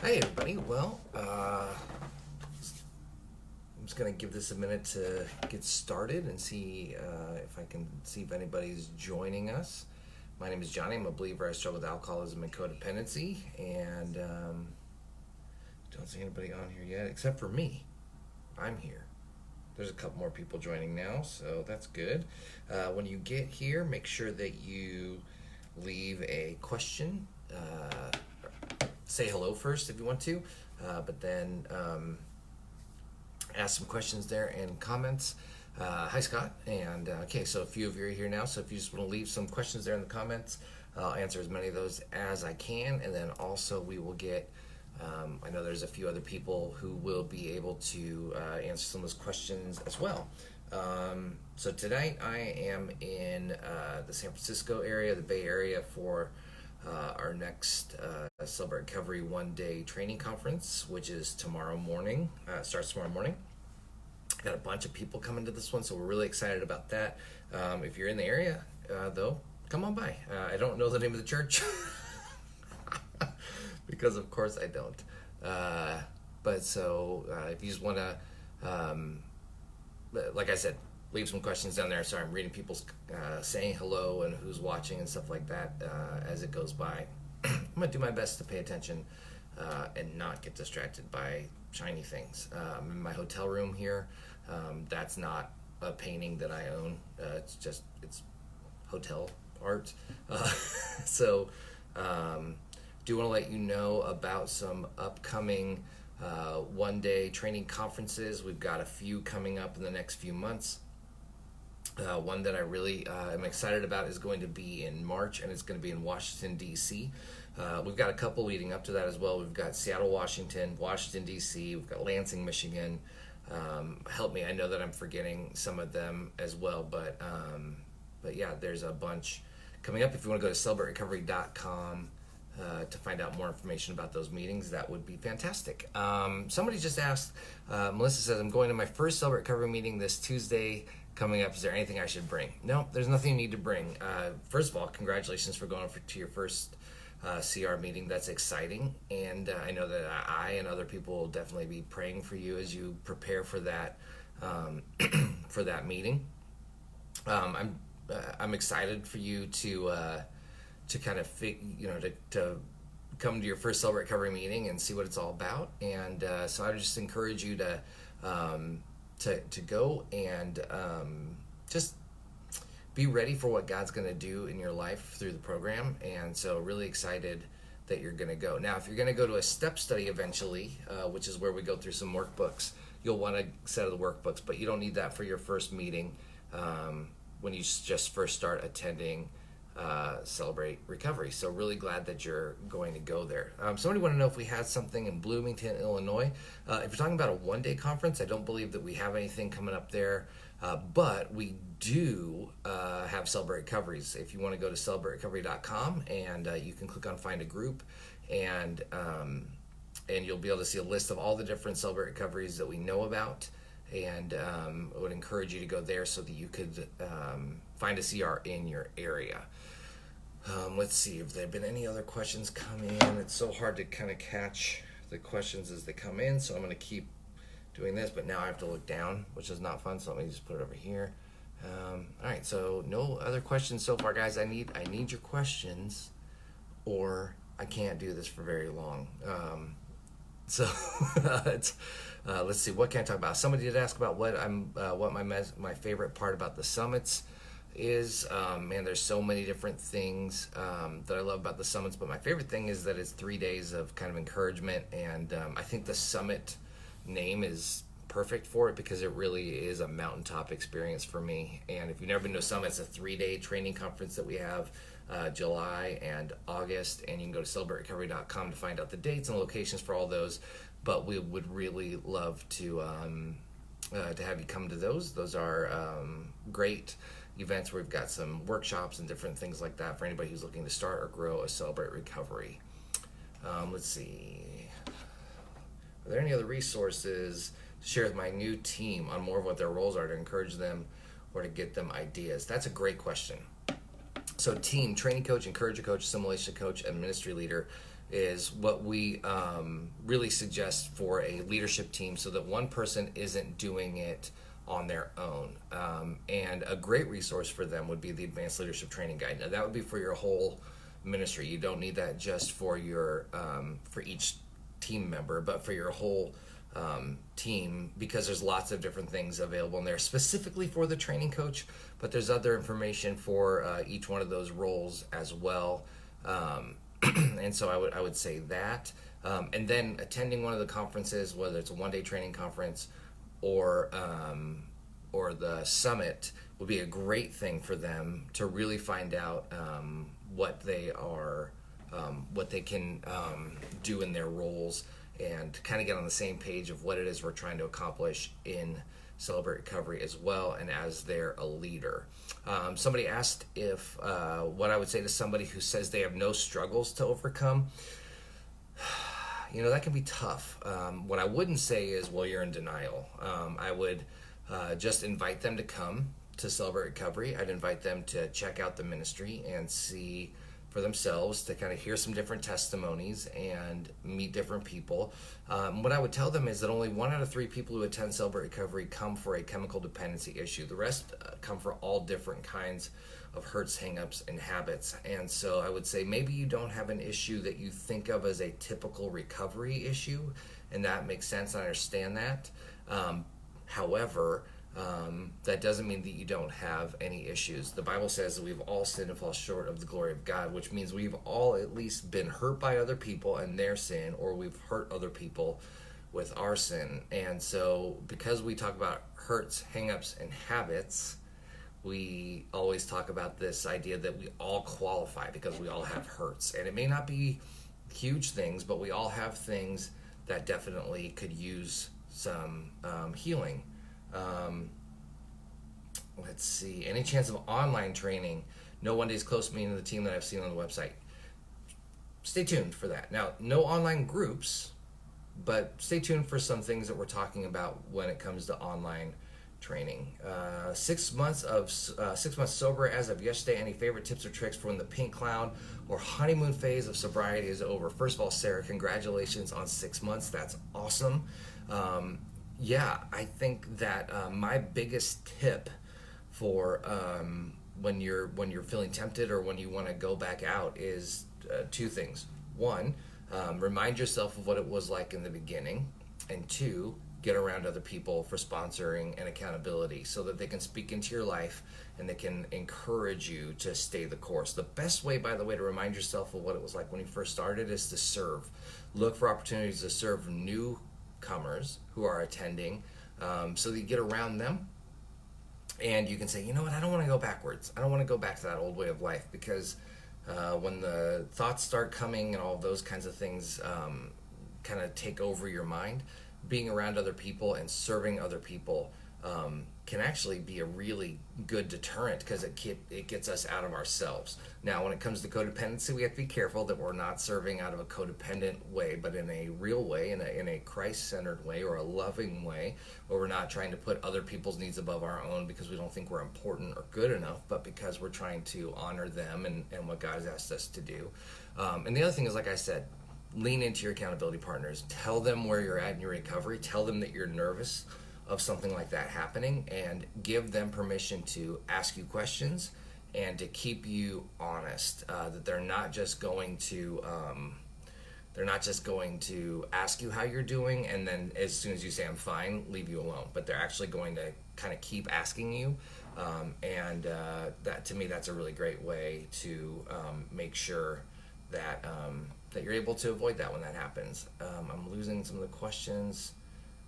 Hey everybody, I'm just going to give this a minute to get started and see if I can see if anybody's joining us. My name is Johnny. I'm a believer. I struggle with alcoholism and codependency, and don't see anybody on here yet except for me. I'm here. There's a couple more people joining now, so that's good. When you get here, make sure that you leave a question. Say hello first if you want to, but then ask some questions there and comments. Hi, Scott. And okay, so a few of you are here now, so if you just want to leave some questions there in the comments, I'll answer as many of those as I can, and then also we will get I know there's a few other people who will be able to answer some of those questions as well. So tonight I am in the San Francisco area, the Bay Area, for our next Celebrate Recovery one-day training conference, which is tomorrow morning. Starts tomorrow morning. Got a bunch of people coming to this one, so we're really excited about that. If you're in the area, though, come on by. I don't know the name of the church. Because of course I don't. But so if you just want to, like I said, leave some questions down there. Sorry, I'm reading people's saying hello and who's watching and stuff like that as it goes by. I'm going to do my best to pay attention and not get distracted by shiny things. I'm in my hotel room here. That's not a painting that I own. It's hotel art. So do want to let you know about some upcoming one-day training conferences. We've got a few coming up in the next few months. One that I really am excited about is going to be in March, and it's going to be in Washington, D.C. We've got a couple leading up to that as well. We've got Seattle, Washington, Washington, D.C. We've got Lansing, Michigan. Help me, I know that I'm forgetting some of them as well, but yeah, there's a bunch coming up. If you want to go to CelebrateRecovery.com to find out more information about those meetings, that would be fantastic. Somebody just asked, Melissa says, I'm going to my first Celebrate Recovery meeting this Tuesday coming up. Is there anything I should bring? No, there's nothing you need to bring. First of all, congratulations for going to your first CR meeting. That's exciting, and I know that I and other people will definitely be praying for you as you prepare for that for that meeting. I'm excited for you to kind of to come to your first Celebrate Recovery meeting and see what it's all about. And so I would just encourage you to go and just be ready for what God's going to do in your life through the program. And so really excited that you're going to go. Now, if you're going to go to a step study eventually, which is where we go through some workbooks, you'll want a set of the workbooks, but you don't need that for your first meeting when you just first start attending Celebrate Recovery. So really glad that you're going to go there. Somebody want to know if we had something in Bloomington, Illinois. If you're talking about a one-day conference, I don't believe that we have anything coming up there, but we do have Celebrate Recoveries. If you want to go to CelebrateRecovery.com and you can click on Find a Group, and you'll be able to see a list of all the different Celebrate Recoveries that we know about. And I would encourage you to go there so that you could find a CR in your area. Let's see if there have been any other questions come in. It's so hard to kind of catch the questions as they come in, so I'm going to keep doing this, but now I have to look down, which is not fun, so let me just put it over here. All right, so no other questions so far, guys. I need your questions, or I can't do this for very long. So let's see, what can I talk about? Somebody did ask about what my favorite part about the summits is. Man, there's so many different things that I love about the summits, but my favorite thing is that it's 3 days of kind of encouragement, and I think the summit name is perfect for it because it really is a mountaintop experience for me. And if you've never been to a summit, it's a 3-day training conference that we have July and August, and you can go to CelebrateRecovery.com to find out the dates and locations for all those. But we would really love to have you come to those. Those are great events where we've got some workshops and different things like that for anybody who's looking to start or grow a Celebrate Recovery. Let's see. Are there any other resources to share with my new team on more of what their roles are to encourage them or to get them ideas? That's a great question. So team, training coach, encourager coach, assimilation coach, and ministry leader. is what we really suggest for a leadership team so that one person isn't doing it on their own. And a great resource for them would be the Advanced Leadership Training Guide. Now, that would be for your whole ministry. You don't need that just for your for each team member, but for your whole team, because there's lots of different things available in there specifically for the training coach, but there's other information for each one of those roles as well. And so I would say that, and then attending one of the conferences, whether it's a one-day training conference or the summit, would be a great thing for them to really find out what they are, what they can do in their roles, and kind of get on the same page of what it is we're trying to accomplish in Celebrate Recovery as well, and as they're a leader. Somebody asked if what I would say to somebody who says they have no struggles to overcome. That can be tough. What I wouldn't say is, well, you're in denial. I would just invite them to come to Celebrate Recovery. I'd invite them to check out the ministry and see for themselves, to kind of hear some different testimonies and meet different people. What I would tell them is that only 1 out of 3 people who attend Celebrate Recovery come for a chemical dependency issue. The rest come for all different kinds of hurts, hang-ups, and habits. And so I would say maybe you don't have an issue that you think of as a typical recovery issue, and that makes sense. I understand that. However, that doesn't mean that you don't have any issues. The Bible says that we've all sinned and fall short of the glory of God, which means we've all at least been hurt by other people and their sin, or we've hurt other people with our sin. And so because we talk about hurts, hang-ups, and habits, we always talk about this idea that we all qualify because we all have hurts. And it may not be huge things, but we all have things that definitely could use some healing. Let's see. Any chance of online training? No one day's close meeting to the team that I've seen on the website. Stay tuned for that. Now, no online groups, but stay tuned for some things that we're talking about when it comes to online training. 6 months sober as of yesterday. Any favorite tips or tricks for when the pink cloud or honeymoon phase of sobriety is over? First of all, Sarah, congratulations on 6 months. That's awesome. Yeah, I think that my biggest tip for when you're feeling tempted or when you want to go back out is 2 things. 1, remind yourself of what it was like in the beginning, and 2, get around other people for sponsoring and accountability so that they can speak into your life and they can encourage you to stay the course. The best way, by the way, to remind yourself of what it was like when you first started is to serve. Look for opportunities to serve newcomers who are attending, so that you get around them and you can say, you know what, I don't want to go backwards. I don't want to go back to that old way of life, because when the thoughts start coming and all those kinds of things kind of take over your mind, being around other people and serving other people can actually be a really good deterrent, because it gets us out of ourselves. Now, when it comes to codependency, we have to be careful that we're not serving out of a codependent way, but in a real way, in a Christ-centered way, or a loving way, where we're not trying to put other people's needs above our own because we don't think we're important or good enough, but because we're trying to honor them and what God has asked us to do. And the other thing is, like I said, lean into your accountability partners. Tell them where you're at in your recovery. Tell them that you're nervous of something like that happening, and give them permission to ask you questions and to keep you honest. That they're not just going to ask you how you're doing, and then as soon as you say I'm fine, leave you alone. But they're actually going to kind of keep asking you, and that, to me, that's a really great way to make sure that you're able to avoid that when that happens. I'm losing some of the questions.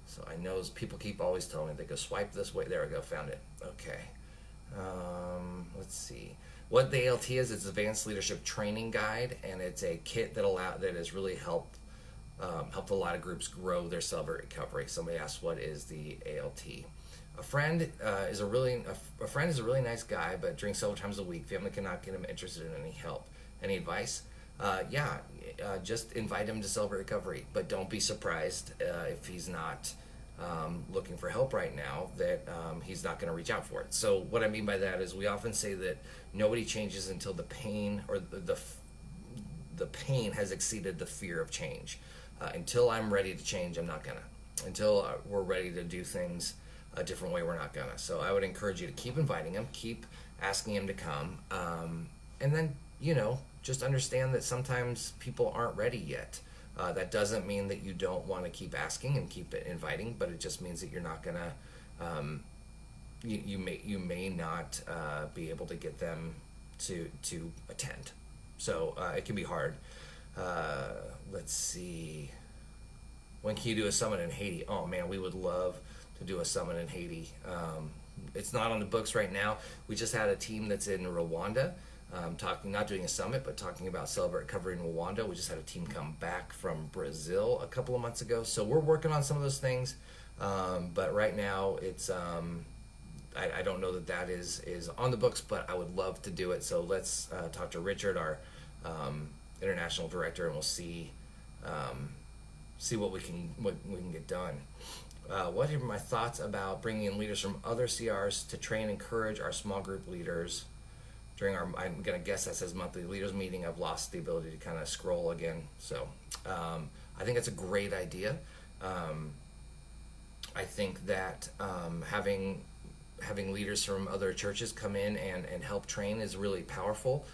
So I know people keep always telling me they go swipe this way. There we go, found it. Okay. Let's see. What the ALT is, it's Advanced Leadership Training Guide, and it's a kit that has really helped a lot of groups grow their Celebrate Recovery. Somebody asked, what is the ALT? A friend is a really nice guy, but drinks several times a week. Family cannot get him interested in any help. Any advice? Just invite him to Celebrate Recovery, but don't be surprised if he's not looking for help right now, that he's not going to reach out for it. So what I mean by that is, we often say that nobody changes until the pain or the pain has exceeded the fear of change. Until I'm ready to change, I'm not gonna. Until we're ready to do things a different way, we're not gonna. So I would encourage you to keep inviting him, keep asking him to come, and then just understand that sometimes people aren't ready yet. That doesn't mean that you don't want to keep asking and keep inviting, but it just means that you're not gonna. You may not be able to get them to attend. So it can be hard. Let's see. When can you do a summit in Haiti? Oh man, we would love to do a summit in Haiti. It's not on the books right now. We just had a team that's in Rwanda, not doing a summit, but talking about Celebrate Covering Rwanda. We just had a team come back from Brazil a couple of months ago. So we're working on some of those things. But right now it's, I don't know that is on the books, but I would love to do it. So let's talk to Richard, our international director, and we'll see what we can get done. What are my thoughts about bringing in leaders from other CRs to train and encourage our small group leaders during our, I'm going to guess that says monthly leaders meeting. I've lost the ability to kind of scroll again. So I think that's a great idea. I think that having leaders from other churches come in and help train is really powerful.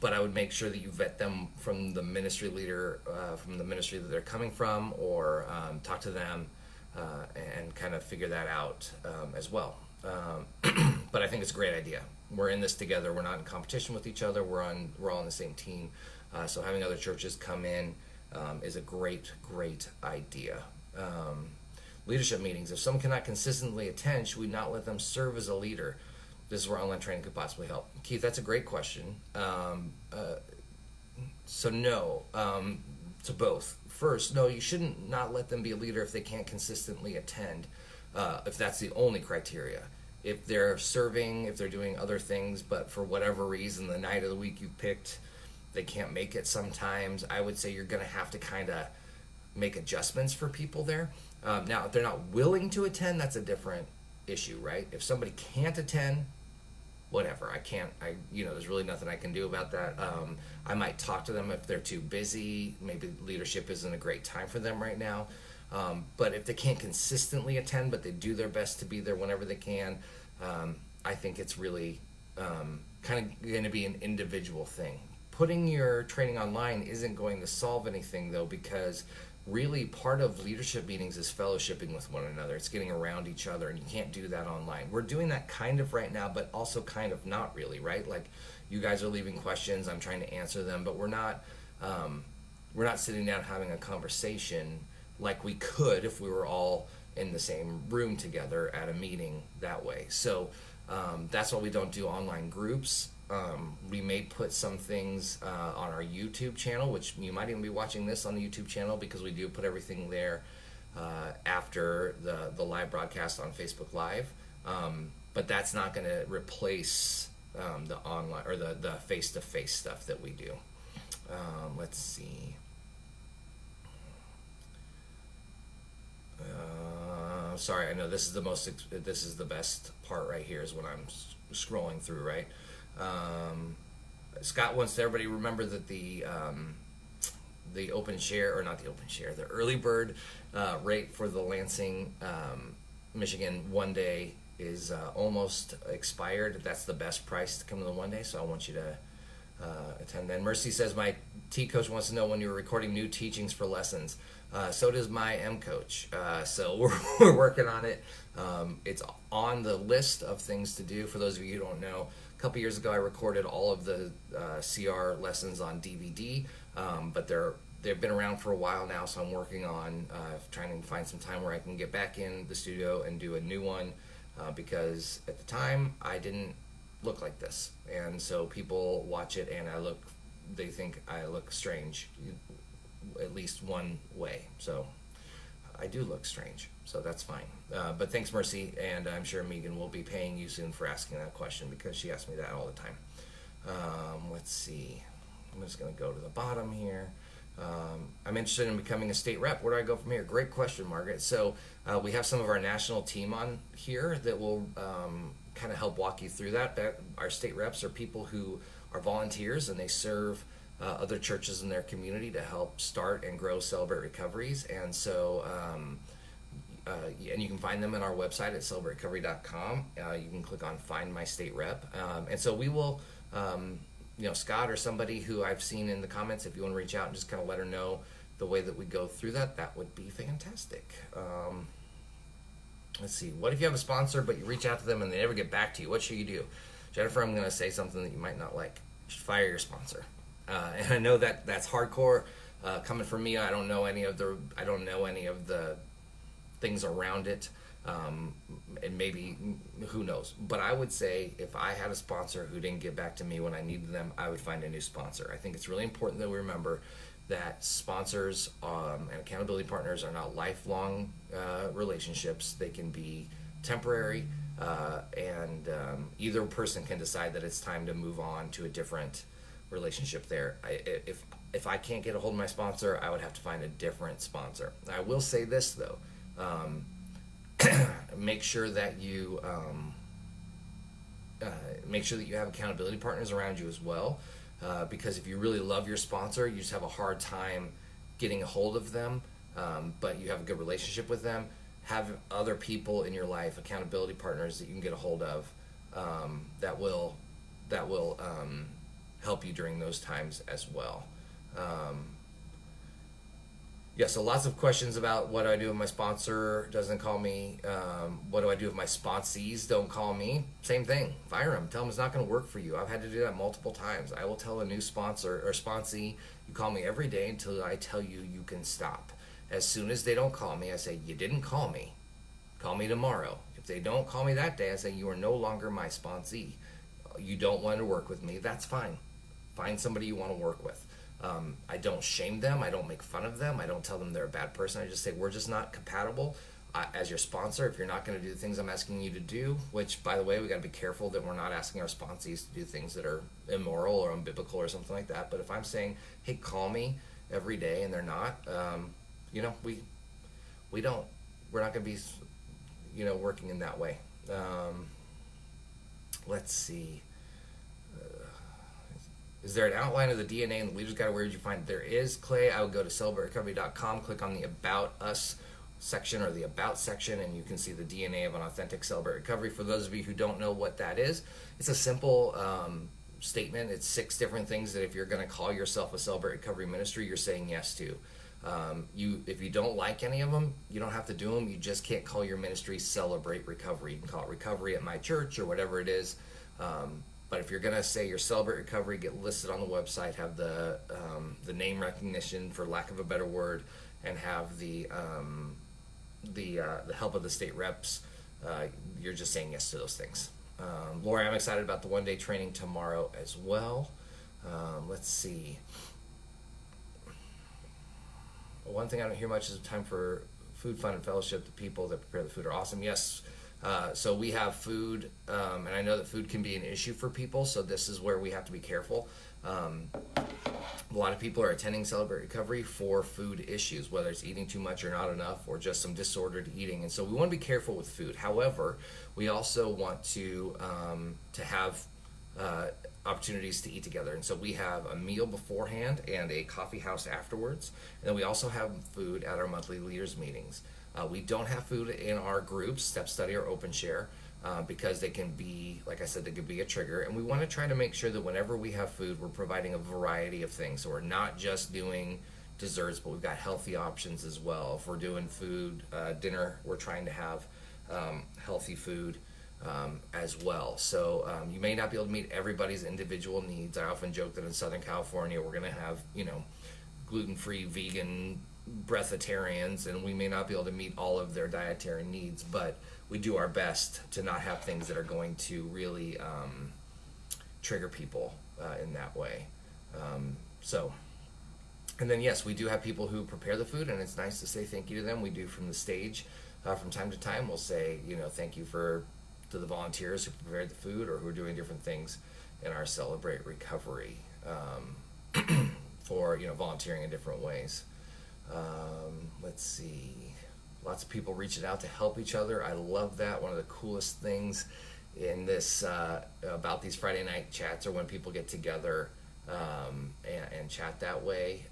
But I would make sure that you vet them from the ministry leader, from the ministry that they're coming from, or talk to them and kind of figure that out as well. But I think it's a great idea. We're in this together. We're not in competition with each other. We're all on the same team. So having other churches come in is a great idea. Leadership meetings. If someone cannot consistently attend, should we not let them serve as a leader? This is where online training could possibly help. Keith, that's a great question. So no, to both. First, no, you shouldn't not let them be a leader if they can't consistently attend, if that's the only criteria. If they're serving, if they're doing other things, but for whatever reason, the night of the week you picked, they can't make it sometimes, I would say you're going to have to kind of make adjustments for people there. Now, if they're not willing to attend, that's a different issue, right? If somebody can't attend, whatever, there's really nothing I can do about that. I might talk to them if they're too busy. Maybe leadership isn't a great time for them right now. But if they can't consistently attend, but they do their best to be there whenever they can, I think it's really kind of going to be an individual thing. Putting your training online isn't going to solve anything, though, because really part of leadership meetings is fellowshipping with one another. It's getting around each other, and you can't do that online. We're doing that kind of right now, but also kind of not really, right? Like, you guys are leaving questions, I'm trying to answer them, but we're not sitting down having a conversation like we could if we were all in the same room together at a meeting that way. So that's why we don't do online groups. We may put some things on our YouTube channel, which you might even be watching this on the YouTube channel, because we do put everything there after the live broadcast on Facebook Live. But that's not going to replace the online or the face-to-face stuff that we do. Let's see. Sorry, I know this is the best part right here is when I'm scrolling through, right? Scott wants everybody to remember that the open share, or not the open share, the early bird rate for the Lansing, Michigan one day is almost expired. That's the best price to come to the one day, so I want you to attend then. Mercy says, my T coach wants to know when you're recording new teachings for lessons. So does my M coach. So we're working on it. It's on the list of things to do. For those of you who don't know, a couple years ago I recorded all of the CR lessons on DVD, but they've been around for a while now, so I'm working on trying to find some time where I can get back in the studio and do a new one, because at the time I didn't look like this, and so people watch it and they think I look strange, at least one way. So I do look strange, so that's fine. But thanks, Mercy, and I'm sure Megan will be paying you soon for asking that question, because she asks me that all the time. Let's see. I'm just going to go to the bottom here. I'm interested in becoming a state rep. Where do I go from here? Great question, Margaret. So we have some of our national team on here that will kind of help walk you through that. Our state reps are people who are volunteers, and they serve other churches in their community to help start and grow Celebrate Recoveries. And so and you can find them on our website at celebraterecovery.com. You can click on Find My State Rep. And so we will, Scott or somebody who I've seen in the comments, if you want to reach out and just kind of let her know the way that we go through that, that would be fantastic. Let's see. What if you have a sponsor, but you reach out to them and they never get back to you? What should you do? Jennifer, I'm going to say something that you might not like. You should fire your sponsor. And I know that that's hardcore coming from me. I don't know any of the things around it, and maybe who knows. But I would say if I had a sponsor who didn't get back to me when I needed them, I would find a new sponsor. I think it's really important that we remember that sponsors and accountability partners are not lifelong relationships. They can be temporary, and either person can decide that it's time to move on to a different relationship there. If I can't get a hold of my sponsor, I would have to find a different sponsor. I will say this though, make sure that you have accountability partners around you as well, because if you really love your sponsor, you just have a hard time getting a hold of them, but you have a good relationship with them. Have other people in your life, accountability partners that you can get a hold of, that will help you during those times as well. So lots of questions about what do I do if my sponsor doesn't call me? What do I do if my sponsees don't call me? Same thing. Fire them. Tell them it's not going to work for you. I've had to do that multiple times. I will tell a new sponsor or sponsee, you call me every day until I tell you you can stop. As soon as they don't call me, I say, you didn't call me. Call me tomorrow. If they don't call me that day, I say, you are no longer my sponsee. You don't want to work with me. That's fine. Find somebody you want to work with. I don't shame them. I don't make fun of them. I don't tell them they're a bad person. I just say, we're just not compatible. As your sponsor, if you're not going to do the things I'm asking you to do, which, by the way, we got to be careful that we're not asking our sponsees to do things that are immoral or unbiblical or something like that. But if I'm saying, hey, call me every day, and they're not, we're not going to be, working in that way. Let's see. Is there an outline of the DNA and the leader's guide? Where did you find it? There is, Clay. I would go to celebraterecovery.com, click on the About Us section or the About section, and you can see the DNA of an authentic Celebrate Recovery. For those of you who don't know what that is, it's a simple statement. It's 6 different things that if you're going to call yourself a Celebrate Recovery ministry, you're saying yes to. If you don't like any of them, you don't have to do them. You just can't call your ministry Celebrate Recovery. You can call it Recovery at My Church or whatever it is. But if you're going to say your Celebrate Recovery, get listed on the website, have the name recognition, for lack of a better word, and have the help of the state reps, you're just saying yes to those things. Lori, I'm excited about the one-day training tomorrow as well. Let's see. One thing I don't hear much is time for food, fun, and fellowship. The people that prepare the food are awesome. Yes. So we have food, and I know that food can be an issue for people, so this is where we have to be careful. A lot of people are attending Celebrate Recovery for food issues, whether it's eating too much or not enough, or just some disordered eating, and so we want to be careful with food. However, we also want to have opportunities to eat together, and so we have a meal beforehand and a coffee house afterwards, and then we also have food at our monthly leaders meetings. We don't have food in our groups, Step Study or Open Share, because they can be, like I said, they could be a trigger. And we want to try to make sure that whenever we have food, we're providing a variety of things. So we're not just doing desserts, but we've got healthy options as well. If we're doing food, dinner, we're trying to have healthy food as well. So you may not be able to meet everybody's individual needs. I often joke that in Southern California, we're going to have, gluten-free, vegan, breatharians, and we may not be able to meet all of their dietary needs, but we do our best to not have things that are going to really trigger people in that way. And then yes, we do have people who prepare the food, and it's nice to say thank you to them. We do from the stage from time to time. We'll say thank you to the volunteers who prepared the food or who are doing different things in our Celebrate Recovery for volunteering in different ways. Let's see. Lots of people reaching out to help each other. I love that. One of the coolest things in this about these Friday night chats are when people get together and chat that way.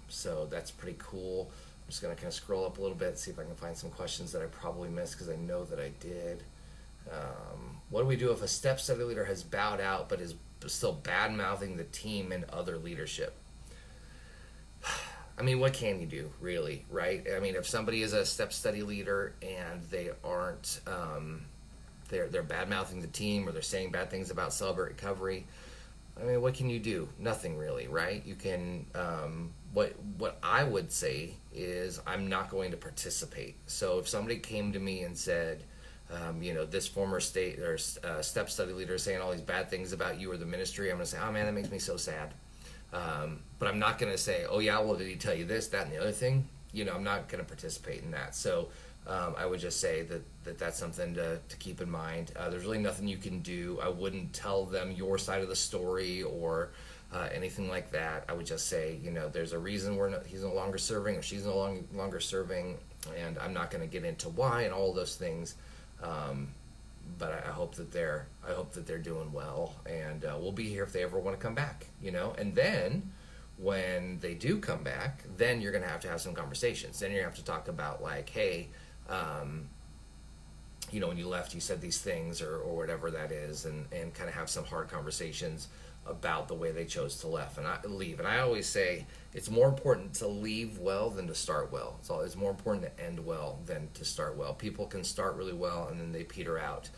So that's pretty cool. I'm just going to kind of scroll up a little bit, see if I can find some questions that I probably missed, because I know that I did. What do we do if a step study leader has bowed out but is still bad-mouthing the team and other leadership? I mean, what can you do, really, right? I mean, if somebody is a step study leader and they aren't, they're bad-mouthing the team, or they're saying bad things about Celebrate Recovery, I mean, what can you do? Nothing, really, right? You can, what I would say is I'm not going to participate. So if somebody came to me and said, this former state or step study leader is saying all these bad things about you or the ministry, I'm going to say, oh man, that makes me so sad. But I'm not going to say, oh yeah, well, did he tell you this, that, and the other thing? I'm not going to participate in that. So I would just say that's something to keep in mind. There's really nothing you can do. I wouldn't tell them your side of the story or anything like that. I would just say, there's a reason he's no longer serving or she's no longer serving, and I'm not going to get into why and all those things. But I hope that they're doing well, and we'll be here if they ever want to come back, And then when they do come back, then you're going to have some conversations. Then you have to talk about like, hey, when you left, you said these things or whatever that is, and kind of have some hard conversations about the way they chose to leave. And I always say it's more important to leave well than to start well. It's more important to end well than to start well. People can start really well and then they peter out.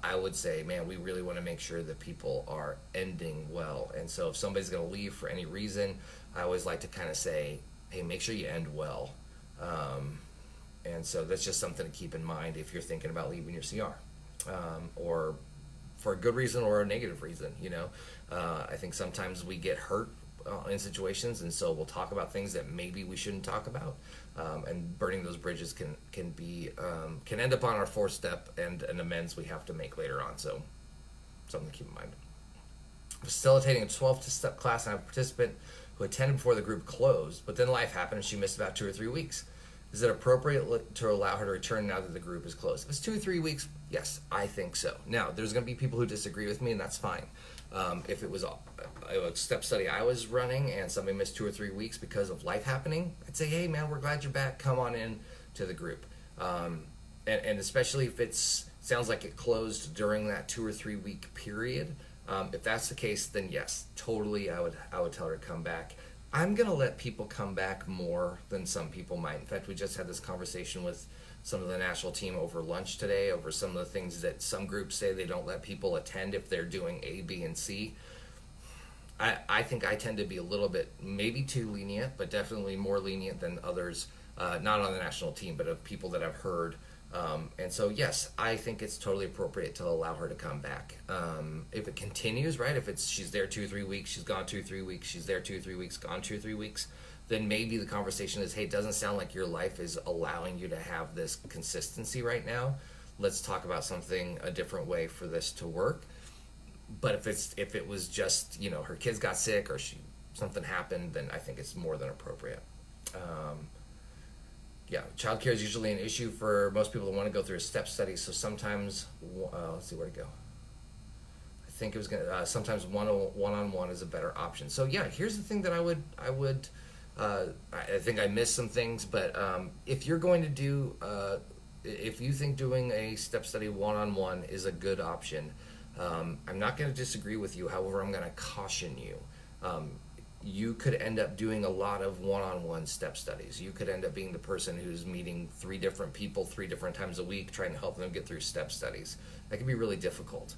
I would say, man, we really want to make sure that people are ending well. And so if somebody's going to leave for any reason, I always like to kind of say, hey, make sure you end well. And so that's just something to keep in mind if you're thinking about leaving your CR, or for a good reason or a negative reason. I think sometimes we get hurt in situations, and so we'll talk about things that maybe we shouldn't talk about, and burning those bridges can end up on our fourth step and an amends we have to make later on. So something to keep in mind. Facilitating a 12-step class, and I have a participant who attended before the group closed, but then life happened and she missed about 2 or 3 weeks. Is it appropriate to allow her to return now that the group is closed? If it's 2 or 3 weeks, yes, I think so. Now, there's going to be people who disagree with me, and that's fine. If it was a step study I was running and somebody missed 2 or 3 weeks because of life happening, I'd say, hey, man, we're glad you're back. Come on in to the group. And especially if it sounds like it closed during that 2 or 3 week period. If that's the case, then yes, totally, I would tell her to come back. I'm going to let people come back more than some people might. In fact, we just had this conversation with some of the national team over lunch today over some of the things that some groups say they don't let people attend if they're doing A, B, and C. I think I tend to be a little bit maybe too lenient, but definitely more lenient than others, not on the national team, but of people that I've heard. And so, yes, I think it's totally appropriate to allow her to come back. If it continues, right, if she's there 2 or 3 weeks, she's gone 2 or 3 weeks, she's there 2 or 3 weeks, gone 2 or 3 weeks, then maybe the conversation is, hey, it doesn't sound like your life is allowing you to have this consistency right now. Let's talk about a different way for this to work. But if it was just, her kids got sick or something happened, then I think it's more than appropriate. Yeah, childcare is usually an issue for most people that want to go through a step study. So sometimes, let's see where to go. I think it was sometimes one-on-one is a better option. So yeah, here's the thing that I think I missed some things, but if you're going to do, if you think doing a step study one-on-one is a good option, I'm not going to disagree with you. However, I'm going to caution you. You could end up doing a lot of one-on-one step studies. You could end up being the person who's meeting 3 different people 3 different times a week, trying to help them get through step studies. That can be really difficult.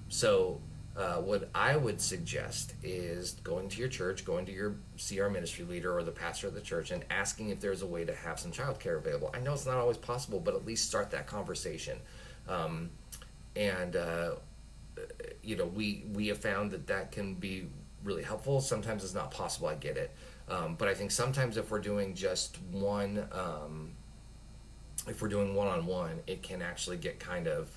So what I would suggest is going to your church, going to your CR ministry leader or the pastor of the church and asking if there's a way to have some childcare available. I know it's not always possible, but at least start that conversation. We have found that can be really helpful. Sometimes it's not possible, I get it. But I think sometimes if we're doing just one-on-one, it can actually get kind of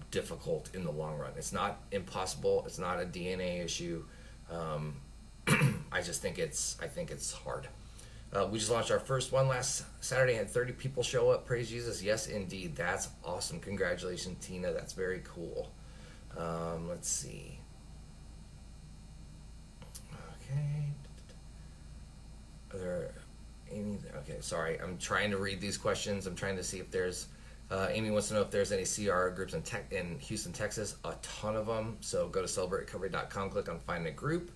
difficult in the long run. It's not impossible. It's not a DNA issue. I think it's hard. We just launched our first one last Saturday, had 30 people show up. Praise Jesus. Yes, indeed. That's awesome. Congratulations, Tina. That's very cool. Let's see. Okay. Are there any? Okay, sorry. I'm trying to read these questions. I'm trying to see if there's. Amy wants to know if there's any CR groups in Houston, Texas. A ton of them. So go to celebraterecovery.com, click on Find a Group.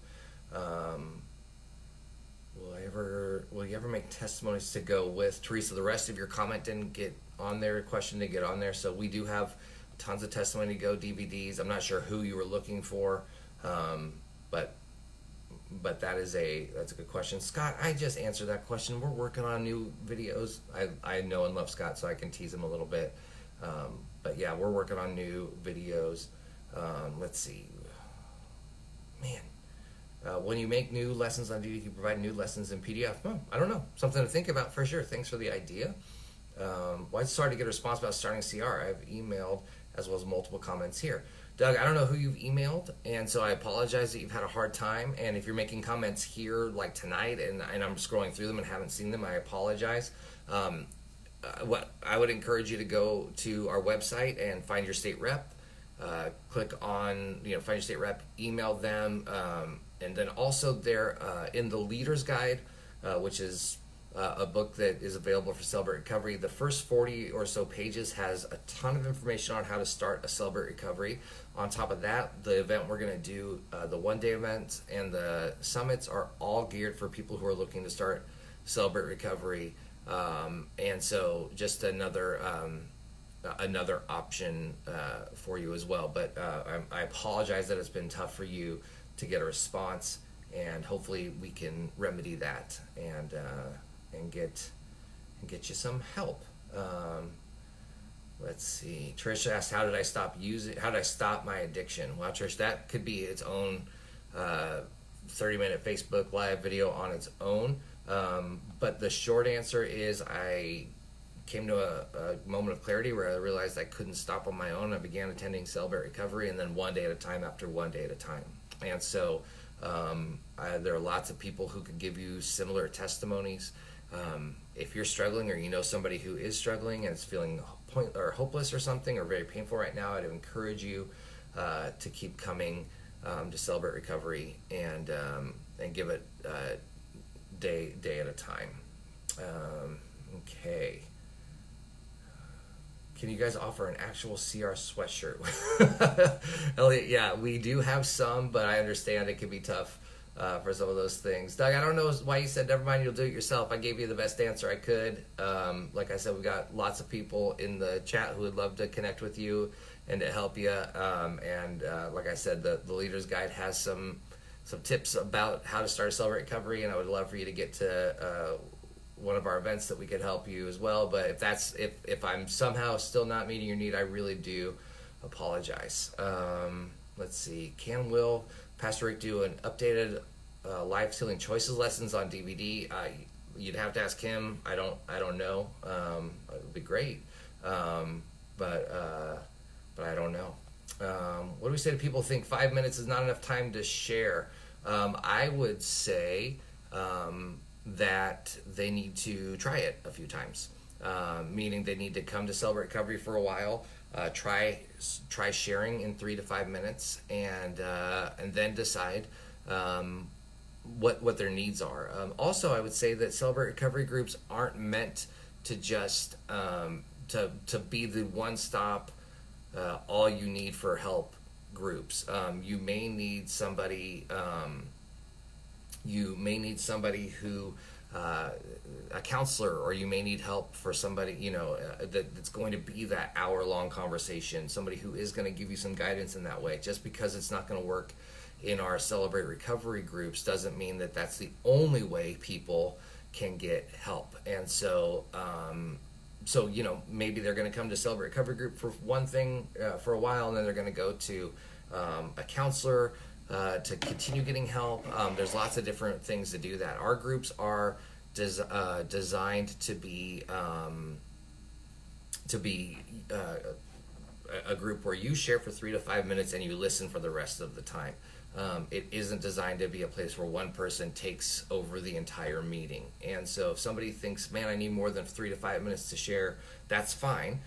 Will you ever make testimonies to go with? Teresa, the rest of your comment didn't get on there, question didn't get on there. So we do have tons of testimony to go DVDs. I'm not sure who you were looking for, but that's a good question. Scott, I just answered that question. We're working on new videos. I know and love Scott, so I can tease him a little bit. But yeah, we're working on new videos. Let's see. Man, when you make new lessons on DVD, you provide new lessons in PDF. I don't know. Something to think about for sure. Thanks for the idea. Well, it's hard to get a response about starting CR. I've emailed as well as multiple comments here. Doug, I don't know who you've emailed, and so I apologize that you've had a hard time. And if you're making comments here like tonight and I'm scrolling through them and haven't seen them, I apologize. What I would encourage you to go to our website and find your state rep. Click on, find your state rep, email them, and then also there in the Leader's Guide, which is a book that is available for Celebrate Recovery. The first 40 or so pages has a ton of information on how to start a Celebrate Recovery. On top of that, the event we're going to do, the one-day events and the summits are all geared for people who are looking to start Celebrate Recovery. And so just another option for you as well. But I apologize that it's been tough for you to get a response, and hopefully we can remedy that and get you some help. Let's see. Trish asked, how did I stop my addiction? Well, Trish, that could be its own 30-minute Facebook Live video on its own. But the short answer is I came to a moment of clarity where I realized I couldn't stop on my own. I began attending Celebrate Recovery, and then one day at a time after one day at a time. And so there are lots of people who could give you similar testimonies. If you're struggling, or you know somebody who is struggling and is feeling hopeless or something, or very painful right now, I'd encourage you to keep coming to Celebrate Recovery and give it day at a time. Okay. Can you guys offer an actual CR sweatshirt? Elliot, yeah, we do have some, but I understand it can be tough for some of those things. Doug, I don't know why you said never mind, you'll do it yourself. I gave you the best answer I could. Like I said, we've got lots of people in the chat who would love to connect with you and to help you. Like I said, the Leader's Guide has some tips about how to start a Celebrate Recovery, and I would love for you to get to one of our events that we could help you as well. But if I'm somehow still not meeting your need, I really do apologize. Let's see. Can Pastor Rick do an updated Life Healing Choices lessons on DVD? You'd have to ask him. I don't know. It would be great, but I don't know. What do we say to people who think 5 minutes is not enough time to share? I would say that they need to try it a few times, meaning they need to come to Celebrate Recovery for a while, try sharing in 3 to 5 minutes, and then decide what their needs are. Also, I would say that Celebrate Recovery groups aren't meant to just to be the one-stop all you need for help groups. You may need somebody who a counselor, or you may need help for somebody that's going to be that hour-long conversation, somebody who is going to give you some guidance in that way. Just because it's not going to work in our Celebrate Recovery groups doesn't mean that that's the only way people can get help. And so maybe they're going to come to Celebrate Recovery group for one thing for a while, and then they're going to go to a counselor to continue getting help. There's lots of different things to do that. Our groups are designed to be a group where you share for 3 to 5 minutes and you listen for the rest of the time. It isn't designed to be a place where one person takes over the entire meeting. And so if somebody thinks, man, I need more than 3 to 5 minutes to share, that's fine.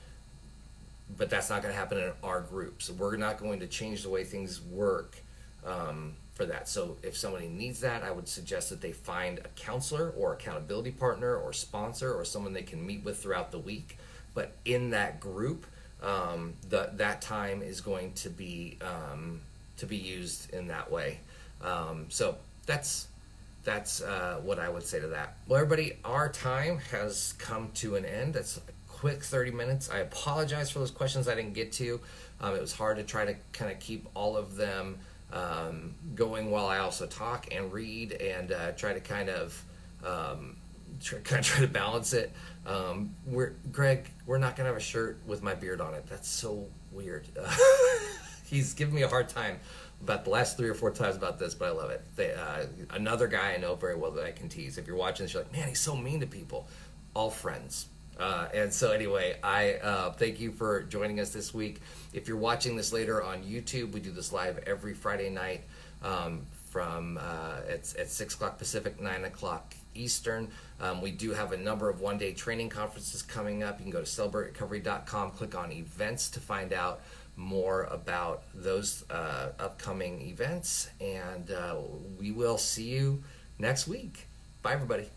But that's not going to happen in our groups. We're not going to change the way things work for for that. So if somebody needs that, I would suggest that they find a counselor or accountability partner or sponsor or someone they can meet with throughout the week. But in that group, that time is going to be used in that way. So that's what I would say to that. Well, everybody, our time has come to an end. That's a quick 30 minutes. I apologize for those questions I didn't get to. It was hard to try to kind of keep all of them going while I also talk and read and try to kind of try to balance it. Greg, we're not gonna have a shirt with my beard on it. That's so weird. He's giving me a hard time about the last 3 or 4 times about this, but I love it. Another guy I know very well that I can tease. If you're watching this, you're like, man, he's so mean to people. All friends. And so anyway, I thank you for joining us this week. If you're watching this later on YouTube, we do this live every Friday night from at 6 o'clock Pacific, 9 o'clock Eastern. We do have a number of one-day training conferences coming up. You can go to celebraterecovery.com, click on events to find out more about those upcoming events, and we will see you next week. Bye, everybody.